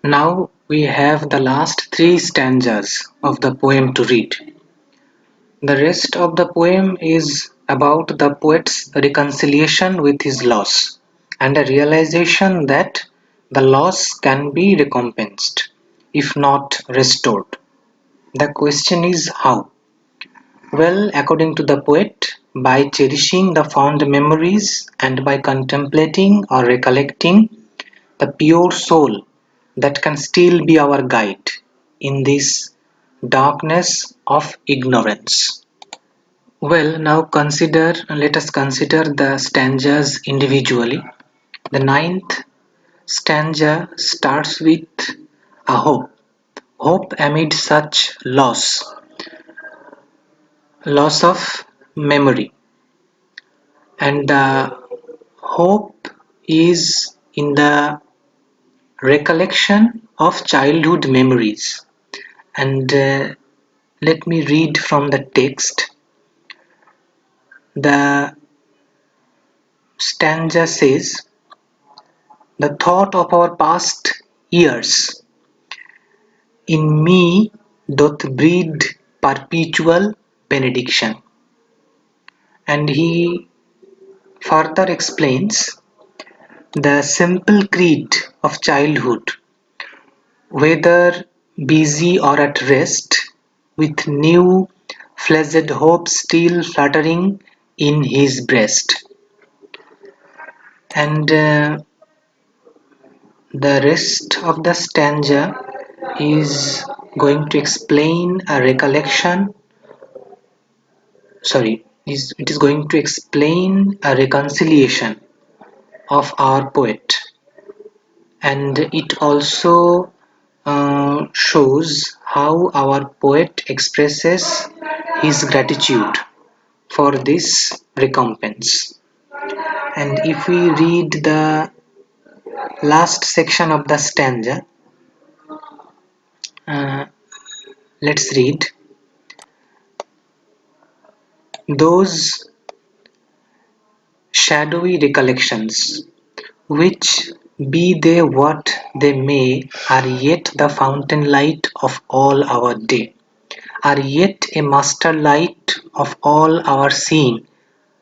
Now we have the last three stanzas of the poem to read. The rest of the poem is about the poet's reconciliation with his loss and a realization that the loss can be recompensed, if not restored. The question is how? Well, according to the poet, by cherishing the fond memories and by contemplating or recollecting the pure soul that can still be our guide in this darkness of ignorance. Well, now let us consider the stanzas individually. The ninth stanza starts with a hope amid such loss of memory. And the hope is in the recollection of childhood memories. And let me read from the text. The stanza says, "The thought of our past years in me doth breed perpetual benediction." And he further explains the simple creed of childhood, whether busy or at rest, with new fledged hope still fluttering in his breast. And the rest of the stanza is going to explain a recollection, it is going to explain a reconciliation of our poet, and it also shows how our poet expresses his gratitude for this recompense. And if we read the last section of the stanza, uh, let's read. Those shadowy recollections, which, be they what they may, are yet the fountain light of all our day, are yet a master light of all our seeing,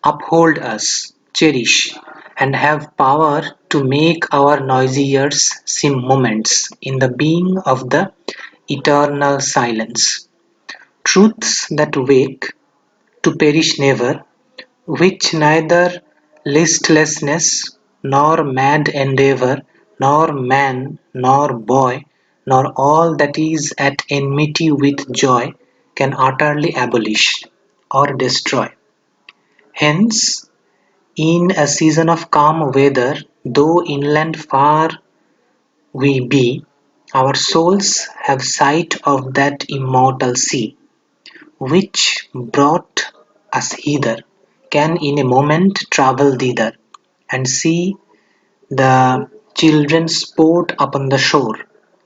uphold us, cherish, and have power to make our noisy years seem moments in the being of the eternal silence. Truths that wake, to perish never, which neither listlessness, nor mad endeavour, nor man, nor boy, nor all that is at enmity with joy, can utterly abolish or destroy. Hence, in a season of calm weather, though inland far we be, our souls have sight of that immortal sea, which brought us hither, can in a moment travel thither, and see the children sport upon the shore,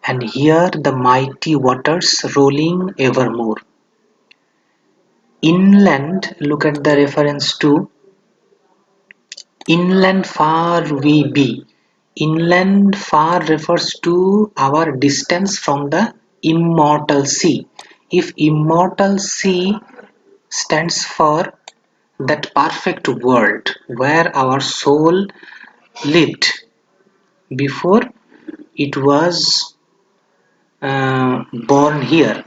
and hear the mighty waters rolling evermore. Inland, look at the reference to inland far we be. Inland far refers to our distance from the immortal sea. If immortal sea stands for that perfect world where our soul lived before it was born here,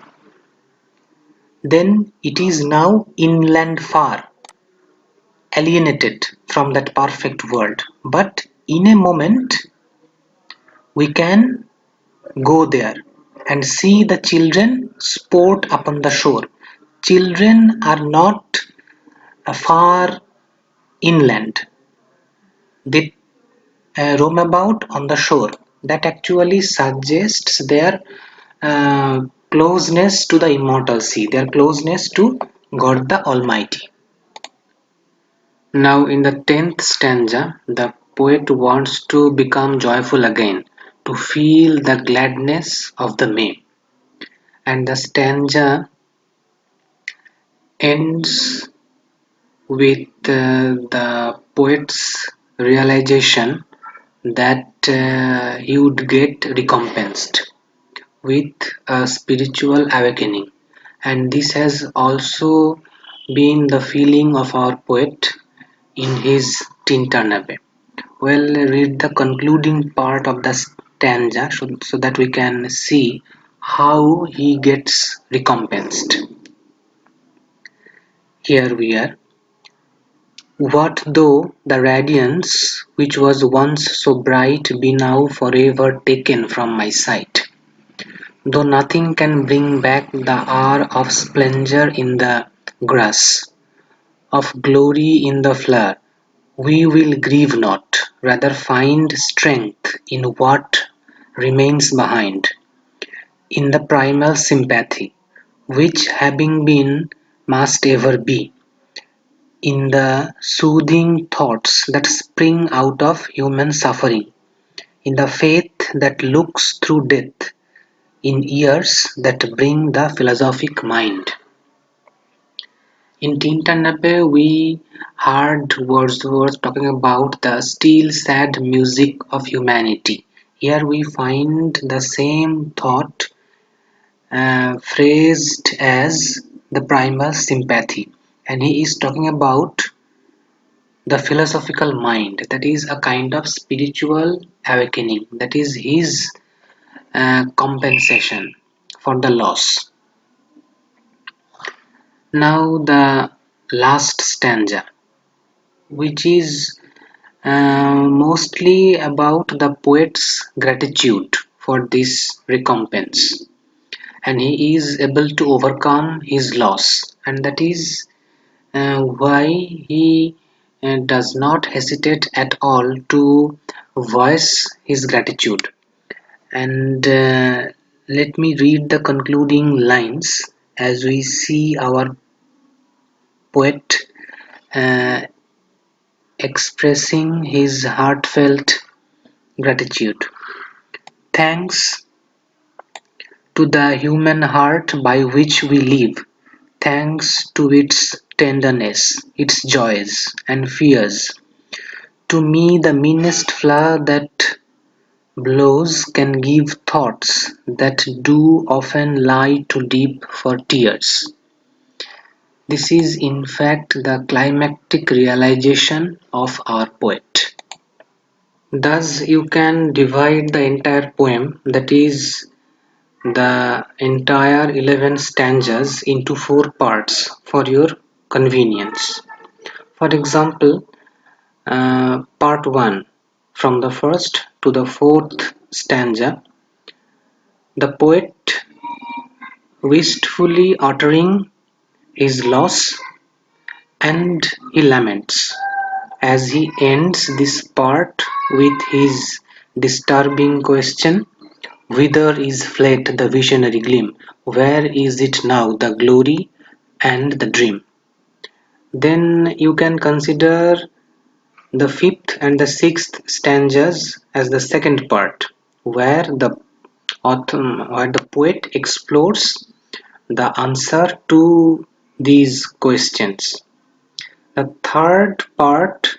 then it is now inland far, alienated from that perfect world. But in a moment, we can go there and see the children sport upon the shore. Children are not far inland, they roam about on the shore. That actually suggests their uh, closeness to the immortal sea, their closeness to God the Almighty. Now, in the 10th stanza, the poet wants to become joyful again, to feel the gladness of the May. And the stanza ends with the poet's realization that he would get recompensed with a spiritual awakening. And this has also been the feeling of our poet in his Tinternabe. Well, read the concluding part of the stanza so that we can see how he gets recompensed. Here we are. What though the radiance which was once so bright be now forever taken from my sight? Though nothing can bring back the hour of splendor in the grass, of glory in the flower, we will grieve not, rather find strength in what remains behind, in the primal sympathy, which having been must ever be, in the soothing thoughts that spring out of human suffering, in the faith that looks through death, in ears that bring the philosophic mind. In Tintanape, we heard Wordsworth talking about the still sad music of humanity. Here we find the same thought phrased as the primal sympathy, and he is talking about the philosophical mind, that is a kind of spiritual awakening, that is his compensation for the loss. Now, the last stanza, which is mostly about the poet's gratitude for this recompense, and he is able to overcome his loss, and that is why he does not hesitate at all to voice his gratitude. And let me read the concluding lines as we see our poet uh, expressing his heartfelt gratitude. Thanks to the human heart by which we live, thanks to its tenderness, its joys and fears. To me, the meanest flower that blows can give thoughts that do often lie too deep for tears. This is in fact the climactic realization of our poet. Thus you can divide the entire poem, that is the entire 11 stanzas, into 4 parts for your convenience. For example, part 1, from the first to the fourth stanza, the poet wistfully uttering his loss, and he laments as he ends this part with his disturbing question: whither is fled the visionary gleam? Where is it now, the glory and the dream? Then you can consider the fifth and the sixth stanzas as the second part, where the poet explores the answer to these questions. The third part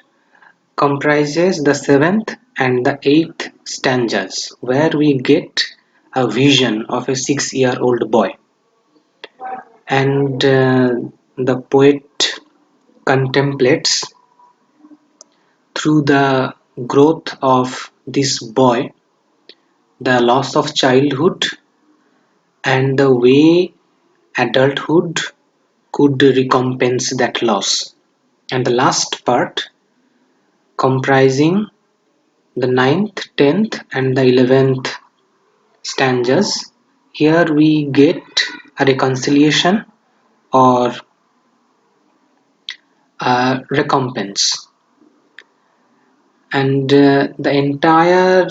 comprises the seventh and the eighth stanzas, where we get a vision of a 6-year-old boy, and the poet contemplates through the growth of this boy the loss of childhood and the way adulthood could recompense that loss. And the last part, comprising the ninth, 10th, and the 11th stanzas, here we get a reconciliation or a recompense. And the entire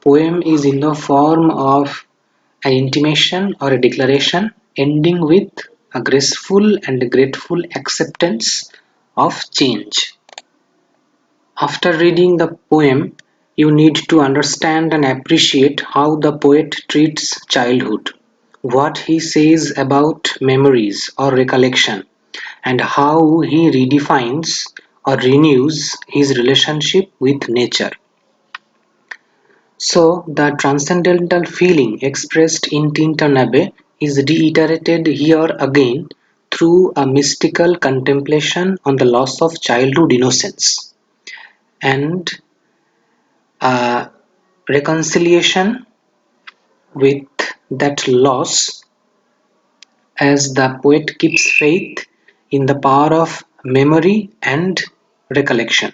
poem is in the form of an intimation or a declaration, ending with a graceful and grateful acceptance of change. After reading the poem, you need to understand and appreciate how the poet treats childhood, what he says about memories or recollection, and how he redefines or renews his relationship with nature. So the transcendental feeling expressed in Tintanabe is reiterated here again through a mystical contemplation on the loss of childhood innocence and a reconciliation with that loss as the poet keeps faith in the power of memory and recollection.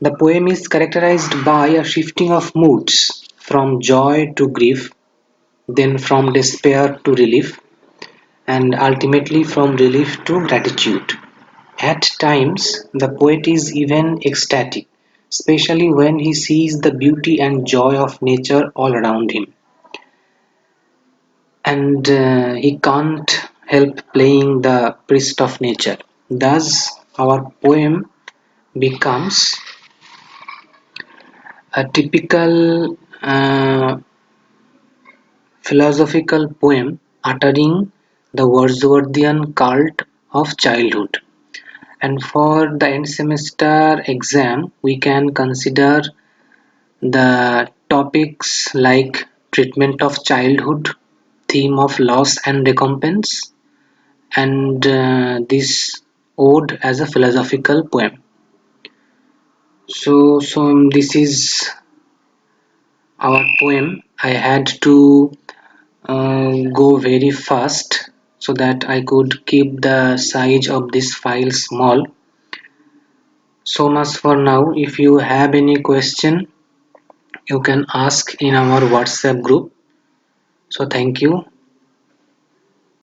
The poem is characterized by a shifting of moods from joy to grief, then from despair to relief, and ultimately from relief to gratitude. At times, the poet is even ecstatic, especially when he sees the beauty and joy of nature all around him, and he can't help playing the priest of nature. Thus, our poem becomes a typical philosophical poem uttering the Wordsworthian cult of childhood. And for the end semester exam, we can consider the topics like treatment of childhood, theme of loss and recompense, and this ode as a philosophical poem. So this is our poem. I had to go very fast so that I could keep the size of this file small. So much for now. If you have any question, you can ask in our WhatsApp group. So thank you.